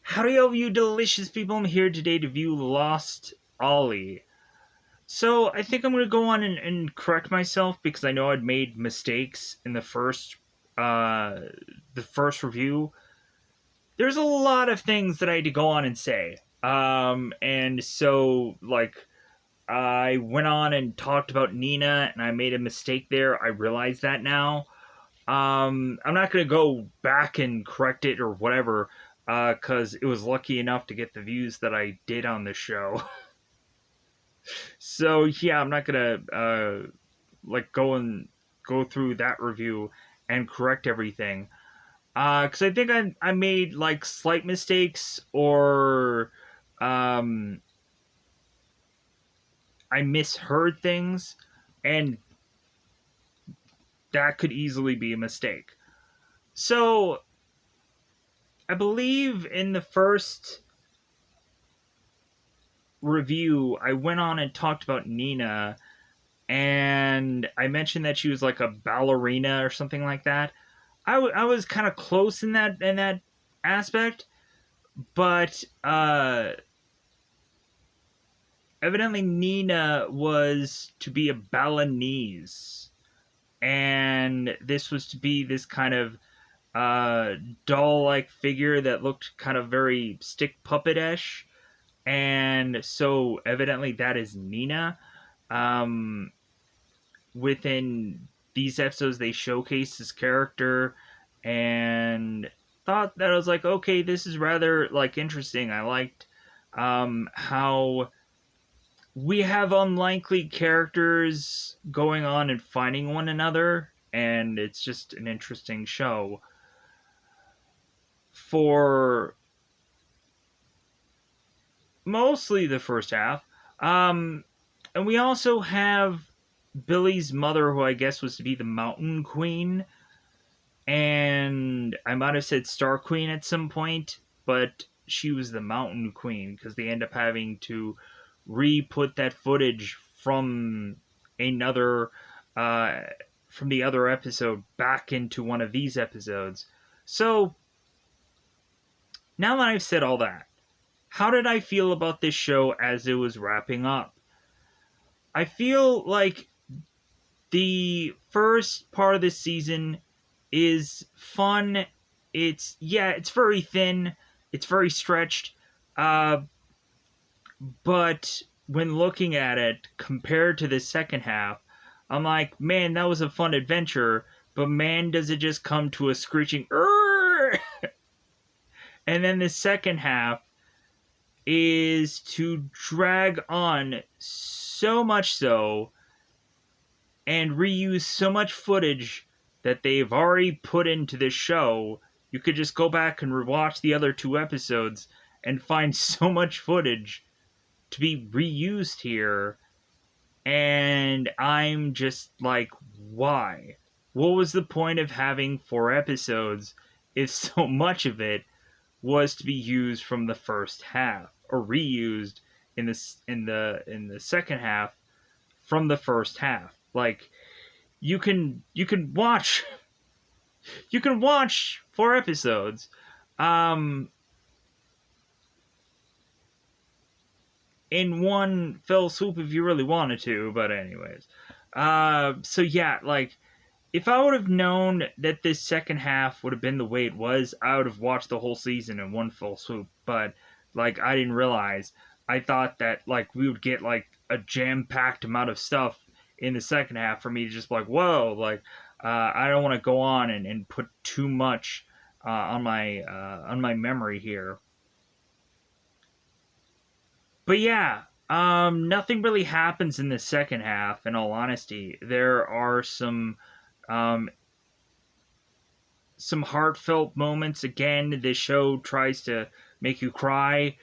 Howdy, all you delicious people. I'm here today to view Lost Ollie. So, I think I'm going to go on and correct myself because I know I'd made mistakes in uh, the first review. There's a lot of things that I had to go on and say. And so, I went on and talked about Nina and I made a mistake there. I realize that now. I'm not going to go back and correct it or whatever, because it was lucky enough to get the views that I did on the show. So yeah, I'm not going to go through that review and correct everything. Because I think I made like slight mistakes or um, I misheard things, and that could easily be a mistake. So I believe in the first review, I went on and talked about Nina, and I mentioned that she was like a ballerina or something like that. I was kind of close in that aspect, but evidently Nina was to be a Balinese, and this was to be this kind of doll-like figure that looked kind of very stick puppet-ish, and so evidently that is Nina. Um, Within these episodes, they showcase this character, and thought that I was like, okay, this is rather like interesting. I liked how we have unlikely characters going on and finding one another, and it's just an interesting show for mostly the first half. And we also have Billy's mother, who I guess was to be the Mountain Queen, and I might have said Star Queen at some point, but she was the Mountain Queen because they end up having to re-put that footage another uh, from the other episode back into one of these episodes. So now that I've said all that, how did I feel about this show as it was wrapping up? I feel like the first part of this season is fun. It's very thin, it's very stretched, uh, but when looking at it compared to the second half, I'm like, man, that was a fun adventure. But man, does it just come to a screeching "Urgh!" And then the second half is to drag on so much so and reuse so much footage that they've already put into this show. You could just go back and rewatch the other two episodes and find so much footage to be reused here. And I'm just like, why? What was the point of having 4 episodes if so much of it was to be used from the first half or reused in the second half from the first half? Like, you can watch you can watch 4 episodes um in one fell swoop if you really wanted to, but anyways. So yeah, like, if I would have known that this second half would have been the way it was, I would have watched the whole season in one fell swoop. But like, I didn't realize. I thought that like we would get like a jam-packed amount of stuff in the second half for me to just be like, whoa, like, I don't want to go on and put too much on my memory here. But yeah, nothing really happens in the second half. In all honesty, there are um, some heartfelt moments. Again, this show tries to make you cry,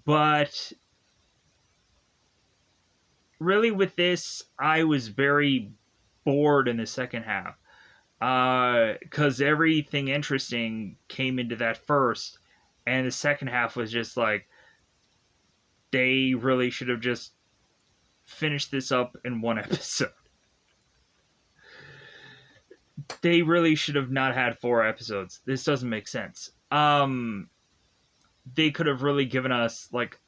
but really with this, I was very bored in the second half because everything interesting came into that first, and the second half was just like they really should have just finished this up in one episode. They really should have not had 4 episodes. This doesn't make sense. they could have really given us like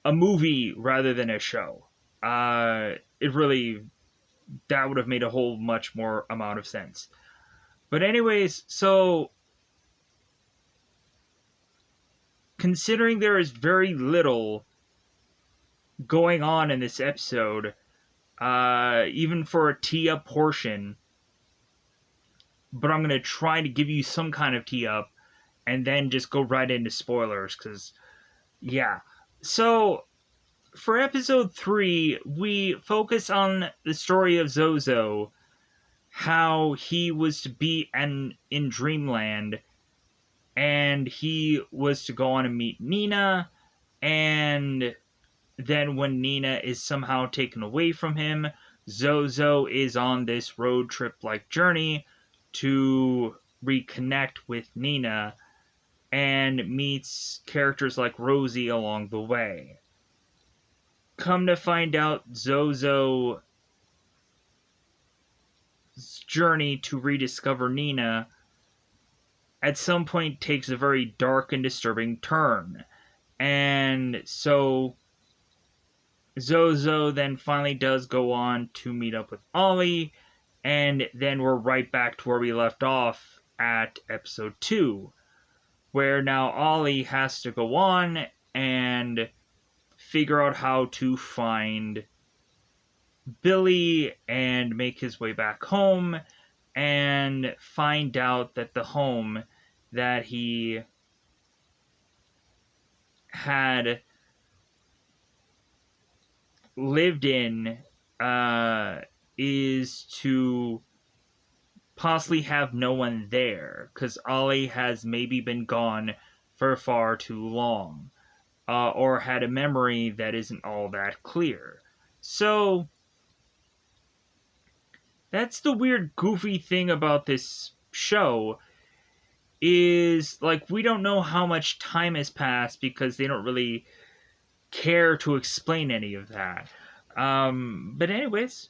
a movie rather than a show. It really, that would have made a whole much more amount of sense. But anyways, so considering there is very little going on in this episode, even for a tee up portion, but I'm gonna try to give you some kind of tee up and then just go right into spoilers, because yeah. So for episode 3, we focus on the story of Zozo, how he was to be in Dreamland, and he was to go on and meet Nina, and then when Nina is somehow taken away from him, Zozo is on this road trip like journey to reconnect with Nina and meets characters like Rosie along the way. Come to find out, Zozo's journey to rediscover Nina at some point takes a very dark and disturbing turn. And so Zozo then finally does go on to meet up with Ollie, and then we're right back to where we left off at episode 2, where now Ollie has to go on and figure out how to find Billy and make his way back home, and find out that the home that he had lived in is to possibly have no one there, because Ollie has maybe been gone for far too long, or had a memory that isn't all that clear. So that's the weird, goofy thing about this show, is like we don't know how much time has passed because they don't really care to explain any of that. But anyways,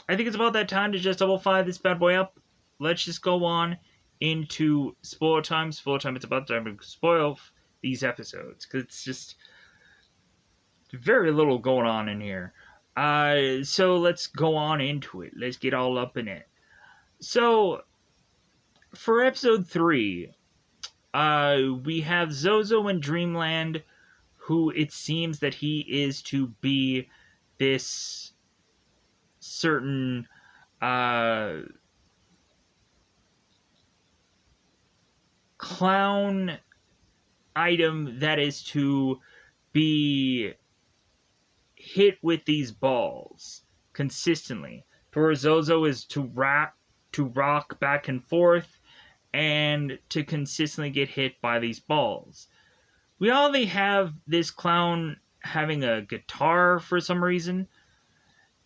I think it's about that time to just double fire this bad boy up. Let's just go on into spoiler time. Spoiler time, it's about time to spoil these episodes, because it's just very little going on in here. So let's go on into it. Let's get all up in it. So, for episode 3, we have Zozo in Dreamland, who it seems that he is to be this certain clown item that is to be hit with these balls consistently. For Zozo is to rock back and forth and to consistently get hit by these balls. We already have this clown having a guitar for some reason,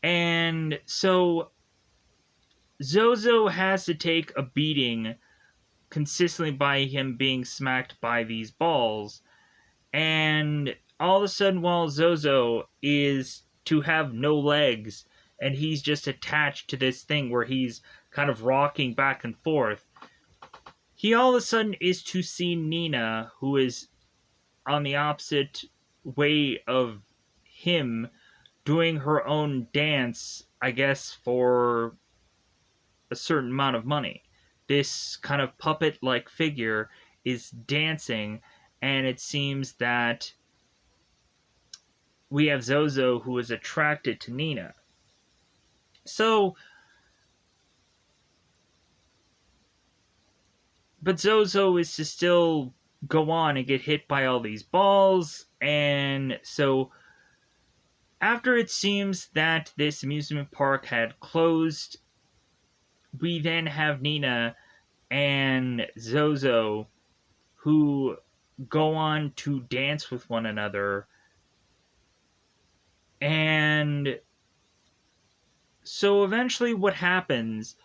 and so Zozo has to take a beating consistently by him being smacked by these balls, and all of a sudden, while Zozo is to have no legs, and he's just attached to this thing where he's kind of rocking back and forth, he all of a sudden is to see Nina, who is on the opposite way of him, doing her own dance, I guess, for a certain amount of money. This kind of puppet-like figure is dancing, and it seems that we have Zozo who is attracted to Nina. So, but Zozo is to still go on and get hit by all these balls, and so after it seems that this amusement park had closed, we then have Nina and Zozo who go on to dance with one another, and so eventually what happens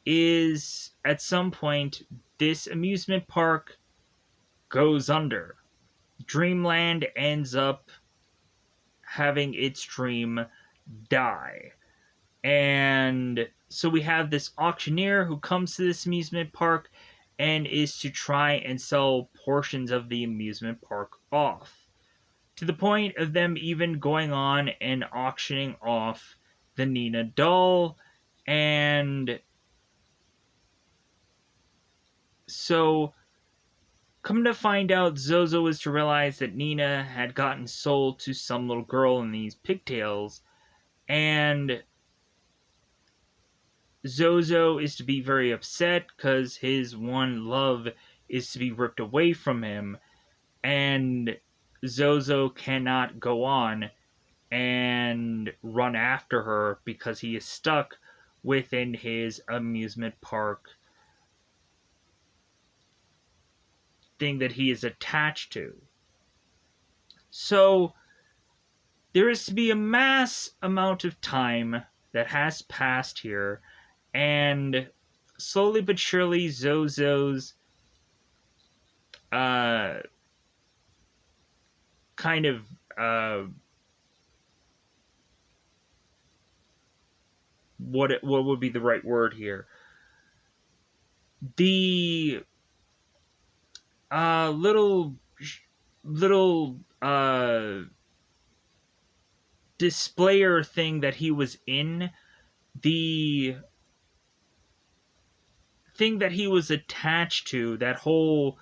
is at some point this amusement park goes under. Dreamland ends up having its dream die. And so we have this auctioneer who comes to this amusement park and is to try and sell portions of the amusement park off, to the point of them even going on and auctioning off the Nina doll. And so, come to find out, Zozo is to realize that Nina had gotten sold to some little girl in these pigtails, and Zozo is to be very upset because his one love is to be ripped away from him, and Zozo cannot go on and run after her because he is stuck within his amusement park thing that he is attached to. So there is to be a mass amount of time that has passed here, and slowly but surely Zozo's kind of what would be the right word here? The little displayer thing that he was in, the thing that he was attached to, that whole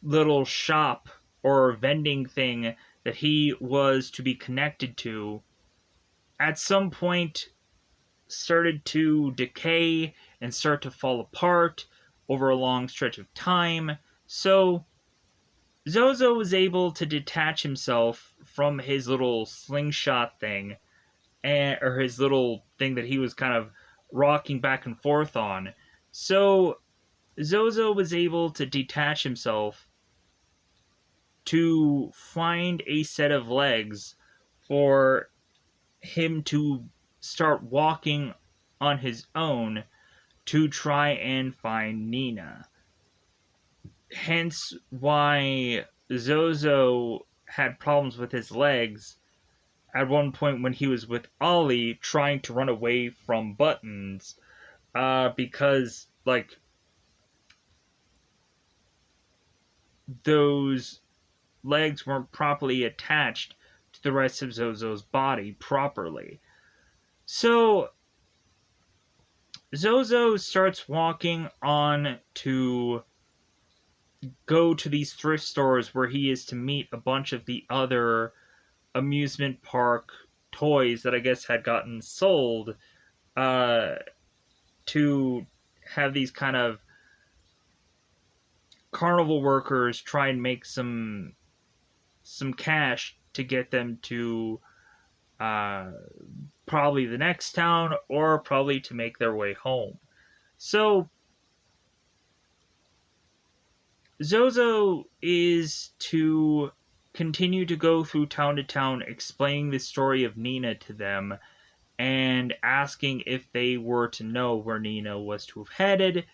little shop or vending thing that he was to be connected to, at some point started to decay and start to fall apart over a long stretch of time. So Zozo was able to detach himself from his little slingshot thing, or his little thing that he was kind of rocking back and forth on. So Zozo was able to detach himself to find a set of legs for him to start walking on his own to try and find Nina. Hence why Zozo had problems with his legs at one point when he was with Ollie trying to run away from Buttons, because, like, those legs weren't properly attached to the rest of Zozo's body properly. So Zozo starts walking on to go to these thrift stores where he is to meet a bunch of the other amusement park toys that I guess had gotten sold, to have these kind of carnival workers try and make some cash to get them to probably the next town, or probably to make their way home. So Zozo is to continue to go through town to town explaining the story of Nina to them and asking if they were to know where Nina was to have headed,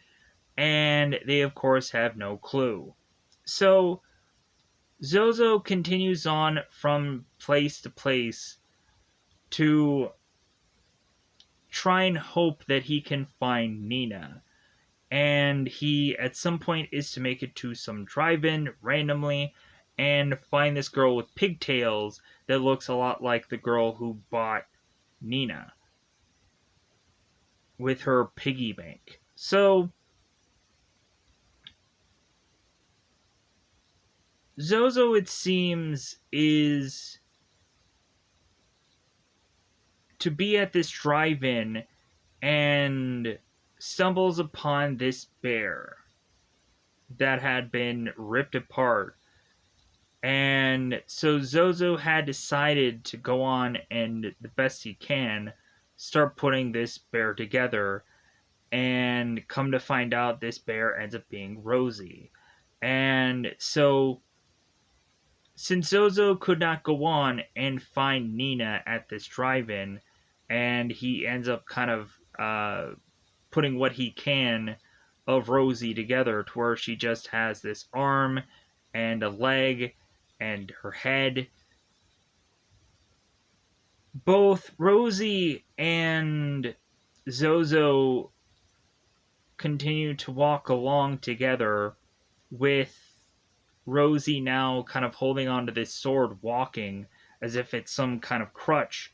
and they of course have no clue. So Zozo continues on from place to place to try and hope that he can find Nina. And he, at some point, is to make it to some drive-in randomly and find this girl with pigtails that looks a lot like the girl who bought Nina with her piggy bank. So Zozo, it seems, is to be at this drive-in and stumbles upon this bear that had been ripped apart. And so Zozo had decided to go on and, the best he can, start putting this bear together. And come to find out, this bear ends up being Rosie. And so, since Zozo could not go on and find Nina at this drive-in, and he ends up kind of putting what he can of Rosie together to where she just has this arm and a leg and her head. Both Rosie and Zozo continue to walk along together, with Rosie now kind of holding onto this sword, walking as if it's some kind of crutch.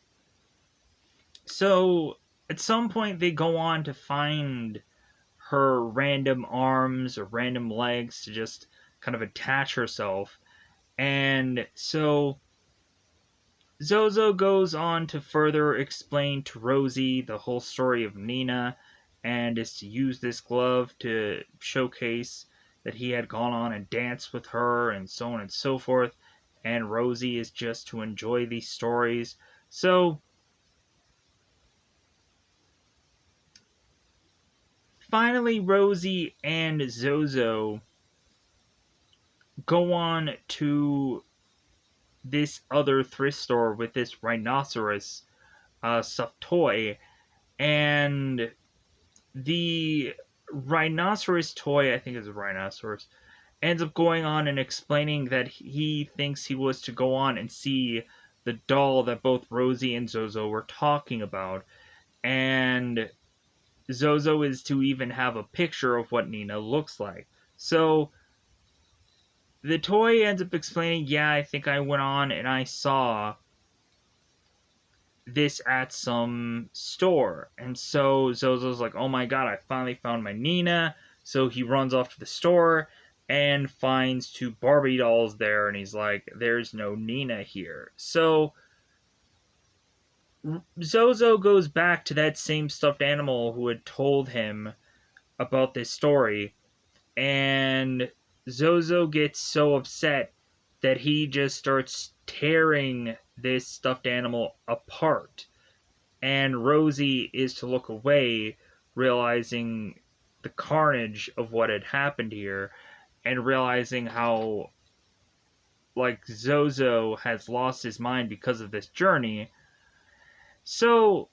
So at some point, they go on to find her random arms or random legs to just kind of attach herself. And so Zozo goes on to further explain to Rosie the whole story of Nina, and is to use this glove to showcase that he had gone on and danced with her, and so on and so forth. And Rosie is just to enjoy these stories. So finally, Rosie and Zozo go on to this other thrift store with this rhinoceros stuffed toy, and the rhinoceros toy, I think it's a rhinoceros, ends up going on and explaining that he thinks he was to go on and see the doll that both Rosie and Zozo were talking about, and Zozo is to even have a picture of what Nina looks like. So the toy ends up explaining, yeah, I think I went on and I saw this at some store. And so Zozo's like, oh my god, I finally found my Nina. So he runs off to the store and finds two Barbie dolls there, and he's like, there's no Nina here. So Zozo goes back to that same stuffed animal who had told him about this story, and Zozo gets so upset that he just starts tearing this stuffed animal apart. And Rosie is to look away, realizing the carnage of what had happened here, and realizing how, like, Zozo has lost his mind because of this journey. So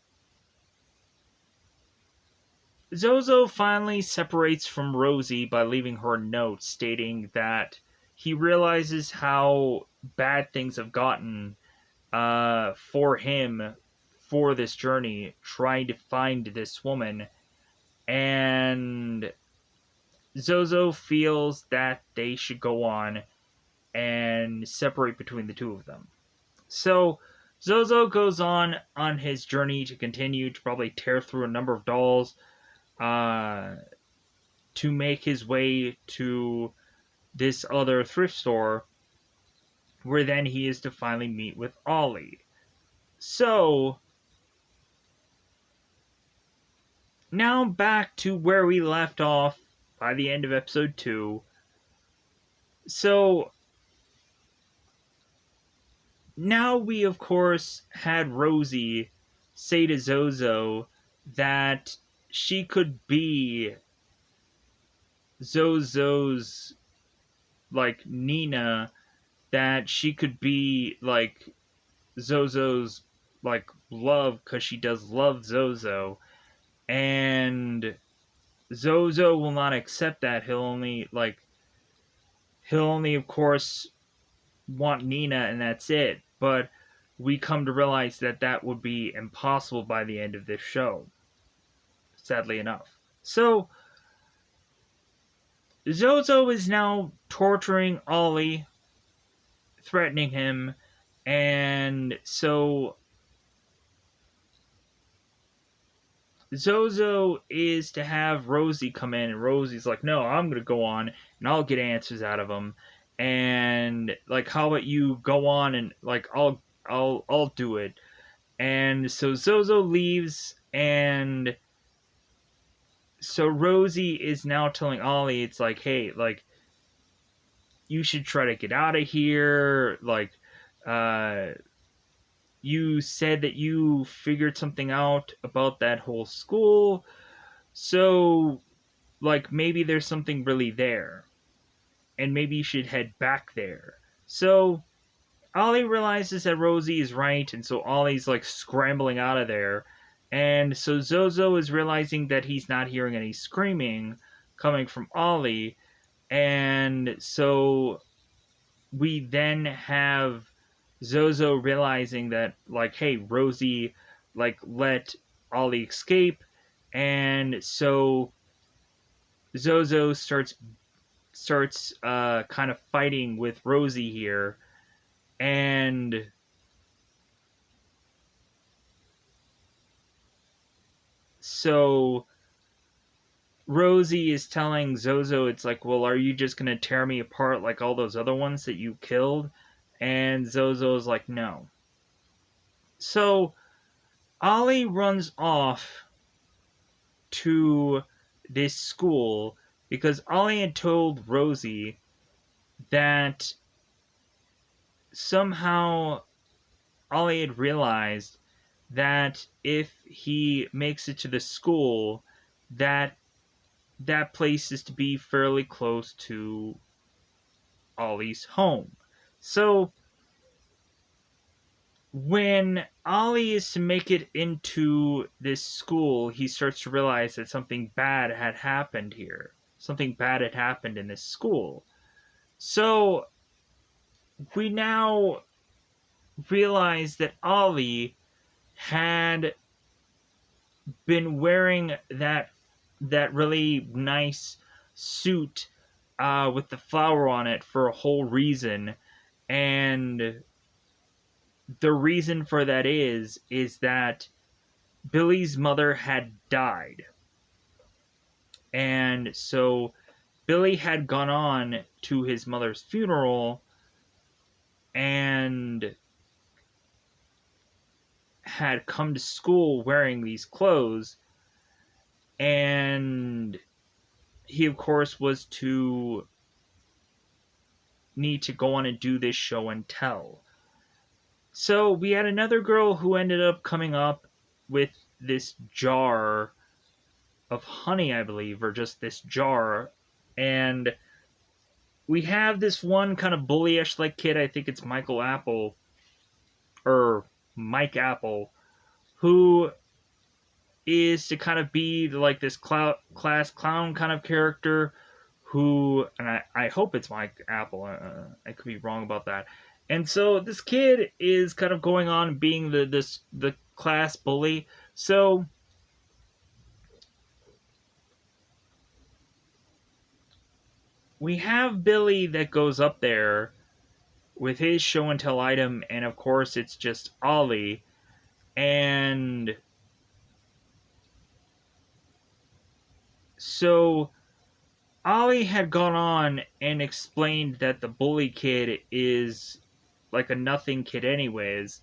Zozo finally separates from Rosie by leaving her a note stating that he realizes how bad things have gotten for him for this journey, trying to find this woman. And Zozo feels that they should go on and separate between the two of them. So Zozo goes on his journey to continue to probably tear through a number of dolls, uh, to make his way to this other thrift store, where then he is to finally meet with Ollie. So now back to where we left off by the end of episode 2. So now we, of course, had Rosie say to Zozo that she could be Zozo's, like, Nina, that she could be, like, Zozo's, like, love, because she does love Zozo. And Zozo will not accept that. He'll only, of course, want Nina, and that's it. But we come to realize that that would be impossible by the end of this show, sadly enough. So Zozo is now torturing Ollie, threatening him, and so Zozo is to have Rosie come in, and Rosie's like, no, I'm gonna go on and I'll get answers out of him. And, like, how about you go on and, like, I'll do it. And so Zozo leaves, and so Rosie is now telling Ollie, it's like, hey, like, you should try to get out of here. Like, you said that you figured something out about that whole school. So, like, maybe there's something really there. And maybe you should head back there. So, Ollie realizes that Rosie is right, and so Ollie's, like, scrambling out of there. And so Zozo is realizing that he's not hearing any screaming coming from Ollie. And so we then have Zozo realizing that, like, hey, Rosie, like, let Ollie escape. And so Zozo starts kind of fighting with Rosie here, and so Rosie is telling Zozo, it's like, well, are you just gonna tear me apart like all those other ones that you killed? And Zozo's like, no. So Ollie runs off to this school because Ollie had told Rosie that somehow Ollie had realized that if he makes it to the school, that that place is to be fairly close to Ollie's home. So when Ollie is to make it into this school, he starts to realize that something bad had happened here. Something bad had happened in this school. So we now realize that Ollie had been wearing that really nice suit with the flower on it for a whole reason, and the reason for that is that Billy's mother had died, and so Billy had gone on to his mother's funeral and had come to school wearing these clothes, and he of course was to need to go on and do this show and tell. So we had another girl who ended up coming up with this jar of honey, I believe, or just this jar. And we have this one kind of bullyish like kid, I think it's Michael Apple, or Mike Apple, who is to kind of be like this class clown kind of character who, and I hope it's Mike Apple, I could be wrong about that. And so this kid is kind of going on being the class bully. So we have Billy that goes up there with his show and tell item, and of course it's just Ollie. And so Ollie had gone on and explained that the bully kid is like a nothing kid anyways,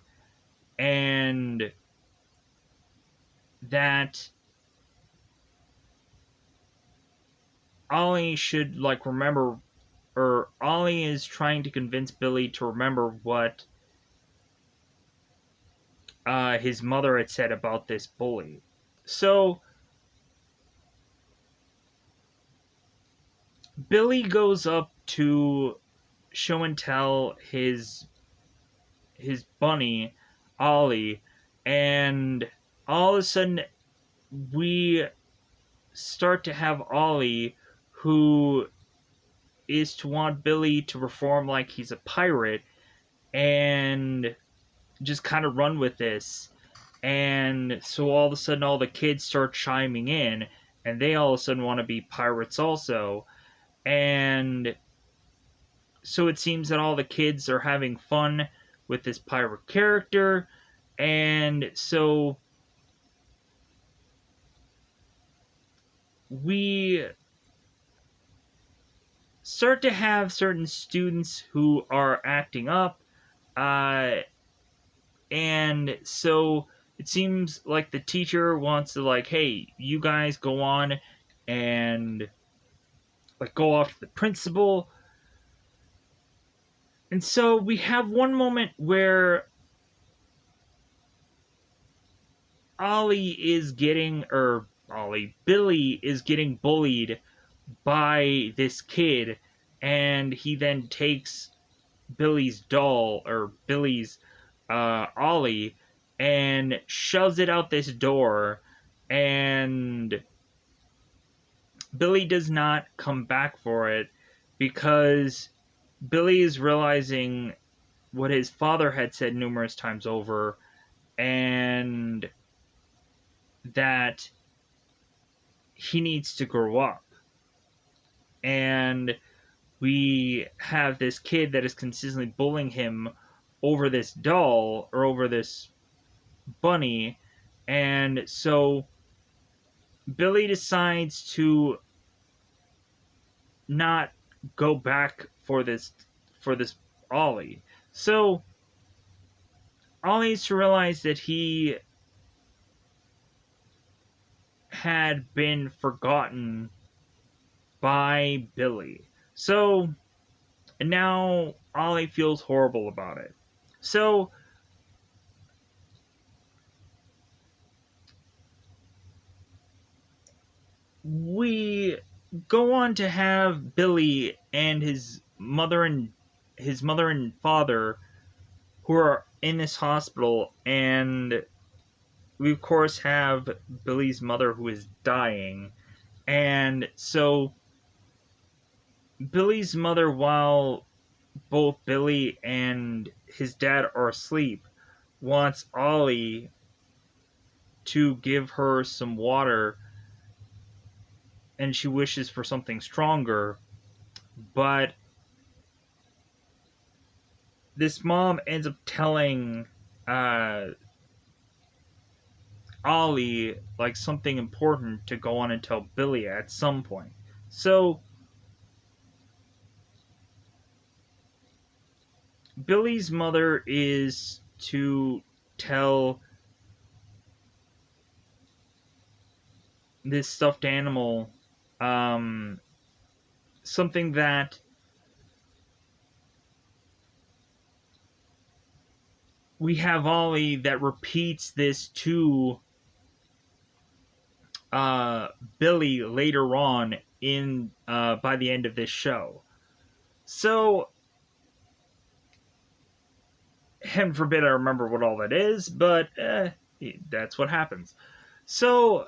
and that Ollie should like remember, or Ollie is trying to convince Billy to remember what his mother had said about this bully. So Billy goes up to show and tell his bunny Ollie, and all of a sudden we start to have Ollie, who is to want Billy to perform like he's a pirate and just kind of run with this. And so all of a sudden all the kids start chiming in, and they all of a sudden want to be pirates also. And so it seems that all the kids are having fun with this pirate character, and so we start to have certain students who are acting up, uh, and so it seems like the teacher wants to like, hey, you guys go on and like go off to the principal. And so we have one moment where Billy is getting bullied by this kid, and he then takes Billy's doll, or Billy's Ollie, and shoves it out this door, and Billy does not come back for it because Billy is realizing what his father had said numerous times over, and that he needs to grow up. and we have this kid that is consistently bullying him over this doll or over this bunny, and so Billy decides to not go back for this Ollie. So Ollie's to realize that he had been forgotten by Billy. So now Ollie feels horrible about it. So we go on to have Billy and his mother and father who are in this hospital, and we of course have Billy's mother who is dying. And so Billy's mother, while both Billy and his dad are asleep, wants Ollie to give her some water, and she wishes for something stronger. But this mom ends up telling uh, Ollie like something important to go on and tell Billy at some point. So Billy's mother is to tell this stuffed animal something that we have Ollie that repeats this to Billy later on in by the end of this show. So, heaven forbid I remember what all that is, but that's what happens. So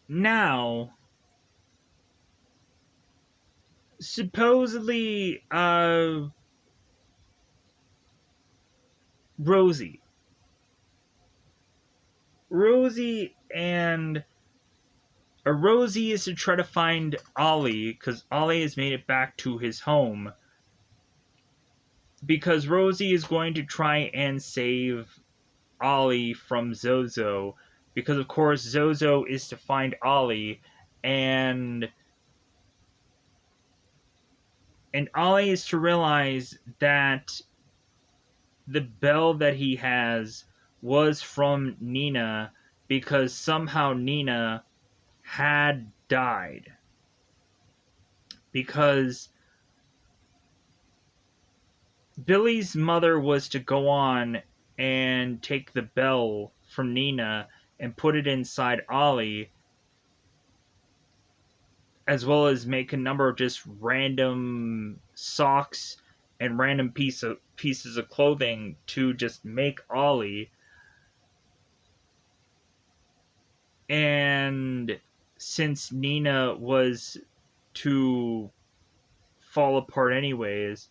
now, supposedly, Rosie, Rosie and Rosie is to try to find Ollie because Ollie has made it back to his home. Because Rosie is going to try and save Ollie from Zozo. Because, of course, Zozo is to find Ollie, and Ollie is to realize that the bell that he has was from Nina because somehow Nina had died. Because Billy's mother was to go on and take the bell from Nina and put it inside Ollie, as well as make a number of just random socks and random pieces of clothing to just make Ollie. And since Nina was to fall apart anyways,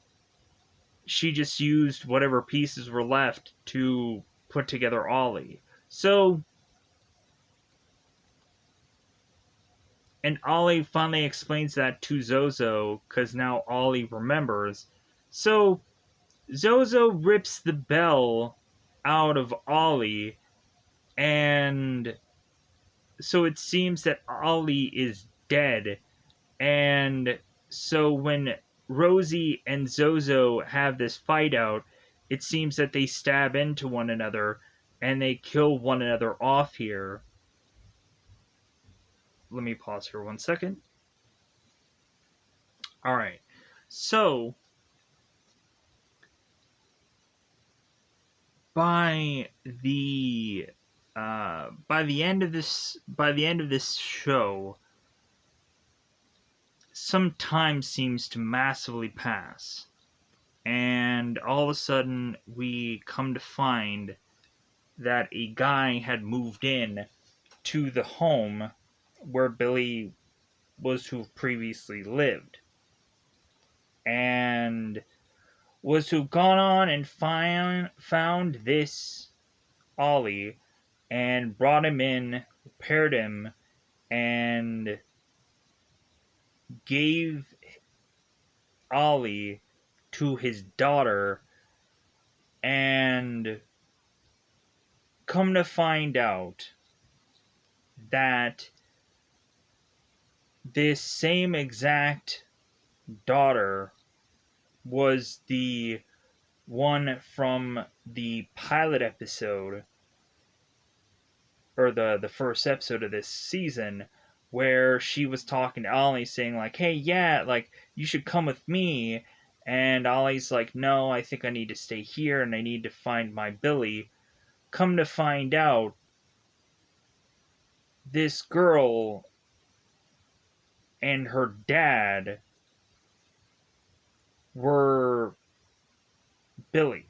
she just used whatever pieces were left to put together Ollie. So, and Ollie finally explains that to Zozo, because now Ollie remembers. So, Zozo rips the bell out of Ollie, and so it seems that Ollie is dead. And so when Rosie and Zozo have this fight out, it seems that they stab into one another and they kill one another off here. Let me pause here 1 second. Alright. So by the end of this show, some time seems to massively pass, and all of a sudden we come to find that a guy had moved in to the home where Billy was to have previously lived, and was to have gone on and found this Ollie and brought him in, repaired him, and gave Ollie to his daughter, and come to find out that this same exact daughter was the one from the pilot episode, or the first episode of this season, where she was talking to Ollie saying like, hey, yeah, like, you should come with me. And Ollie's like, no, I think I need to stay here and I need to find my Billy. Come to find out, this girl and her dad were Billy.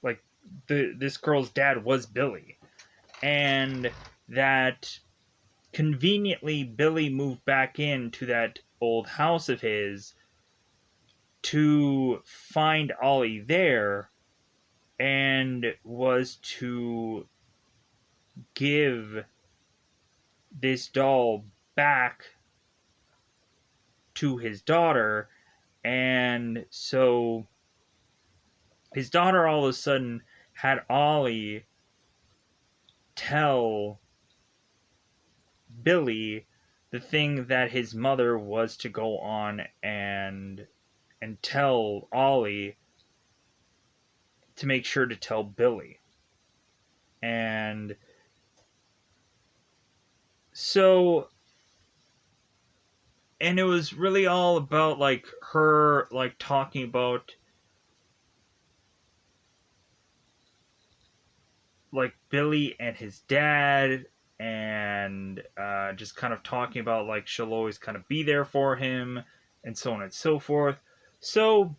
Like, this girl's dad was Billy. And that conveniently Billy moved back into that old house of his to find Ollie there, and was to give this doll back to his daughter. And so his daughter all of a sudden had Ollie tell Billy the thing that his mother was to go on and tell Ollie to make sure to tell Billy. And so, and it was really all about like her like talking about like Billy and his dad, and just kind of talking about like she'll always kind of be there for him and so on and so forth. So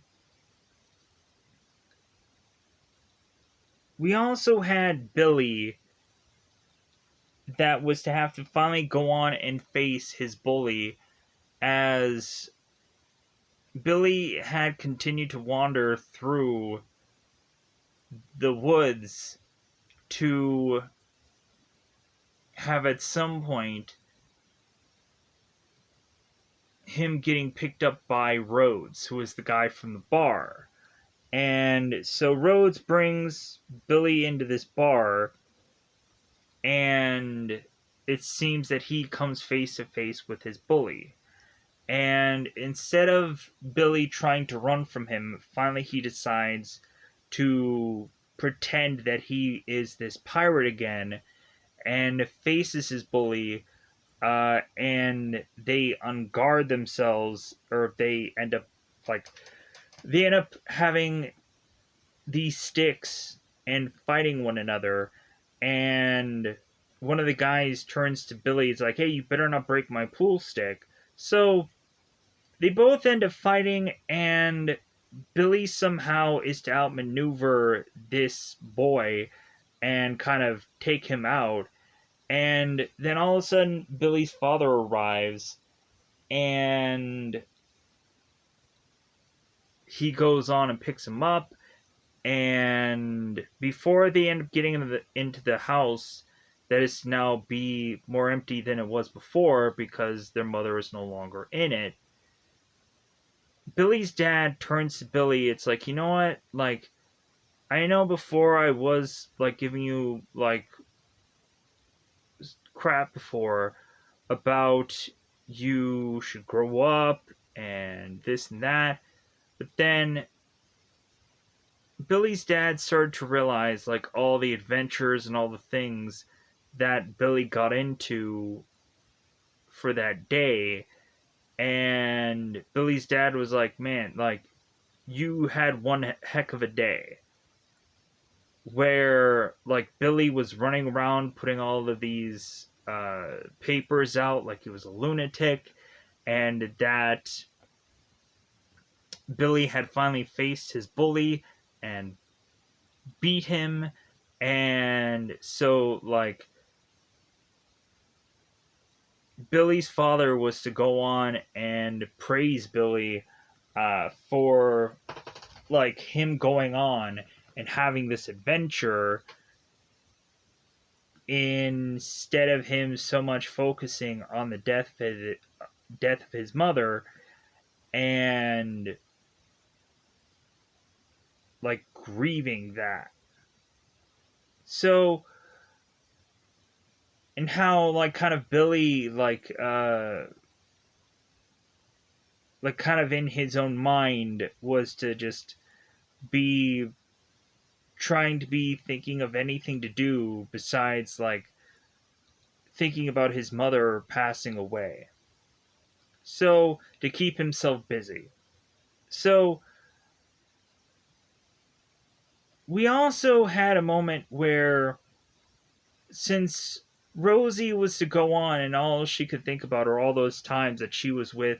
we also had Billy that was to have to finally go on and face his bully, as Billy had continued to wander through the woods to have at some point him getting picked up by Rhodes, who is the guy from the bar. And so Rhodes brings Billy into this bar, and it seems that he comes face to face with his bully. And instead of Billy trying to run from him, finally he decides to pretend that he is this pirate again and faces his bully, and they unguard themselves, or they end up having these sticks and fighting one another. And one of the guys turns to Billy, it's like, hey, you better not break my pool stick. So they both end up fighting, and Billy somehow is to outmaneuver this boy and kind of take him out. And then all of a sudden, Billy's father arrives, and he goes on and picks him up. And before they end up getting into the house, that is now be more empty than it was before because their mother is no longer in it, Billy's dad turns to Billy. It's like, you know what? Like, I know before I was like giving you like crap before about you should grow up and this and that, but then Billy's dad started to realize like all the adventures and all the things that Billy got into for that day. And Billy's dad was like, man, like, you had one heck of a day. Where, like, Billy was running around putting all of these papers out like he was a lunatic, and that Billy had finally faced his bully and beat him. And so, like, Billy's father was to go on and praise Billy for like him going on and having this adventure instead of him so much focusing on the death of his mother and like grieving that. So, and how like kind of Billy like kind of in his own mind was to just be trying to be thinking of anything to do besides like thinking about his mother passing away. So, to keep himself busy. So, we also had a moment where, since Rosie was to go on and all she could think about are all those times that she was with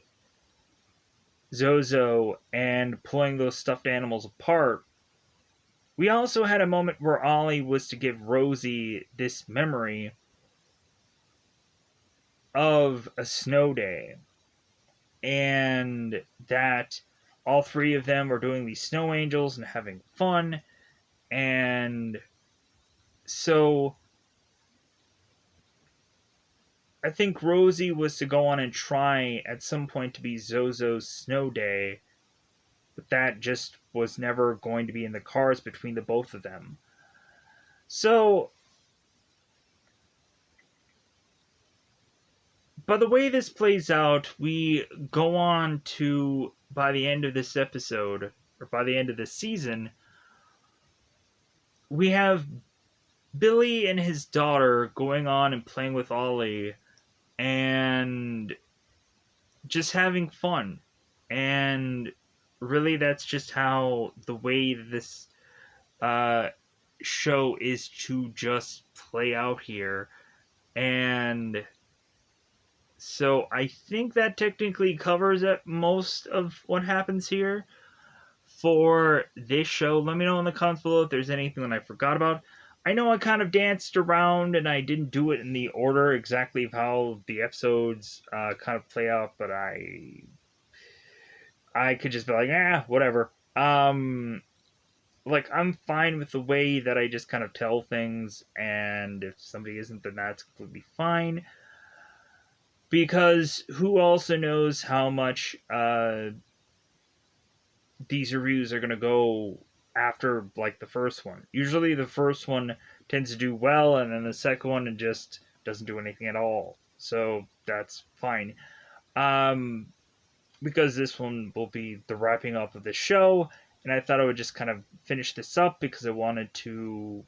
Zozo and pulling those stuffed animals apart, we also had a moment where Ollie was to give Rosie this memory of a snow day, and that all three of them were doing these snow angels and having fun. And so I think Rosie was to go on and try at some point to be Zozo's snow day, but that just was never going to be in the cards between the both of them. So, by the way this plays out, we go on to, by the end of this episode, or by the end of this season, we have Billy and his daughter going on and playing with Ollie and just having fun. And really, that's just how the way this uh, show is to just play out here. And so I think that technically covers most of what happens here for this show. Let me know in the comments below if there's anything that I forgot about. I know I kind of danced around and I didn't do it in the order exactly of how the episodes kind of play out, but I could just be like, whatever. Like, I'm fine with the way that I just kind of tell things, and if somebody isn't, then that's completely fine. Because who also knows how much these reviews are going to go after, like, the first one. Usually the first one tends to do well, and then the second one it just doesn't do anything at all. So that's fine. Because this one will be the wrapping up of the show, and I thought I would just kind of finish this up because I wanted to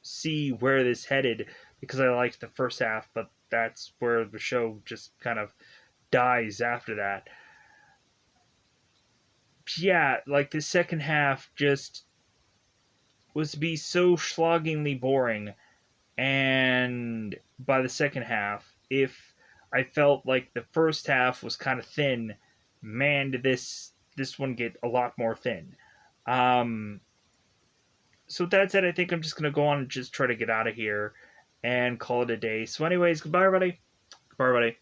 see where this headed, because I liked the first half, but that's where the show just kind of dies after that. Yeah, like the second half just was to be so sloggingly boring, and by the second half, if I felt like the first half was kind of thin, man, did this one get a lot more thin. Um, so with that said, I think I'm just gonna go on and just try to get out of here and call it a day. So, anyways, goodbye, everybody. Goodbye, everybody.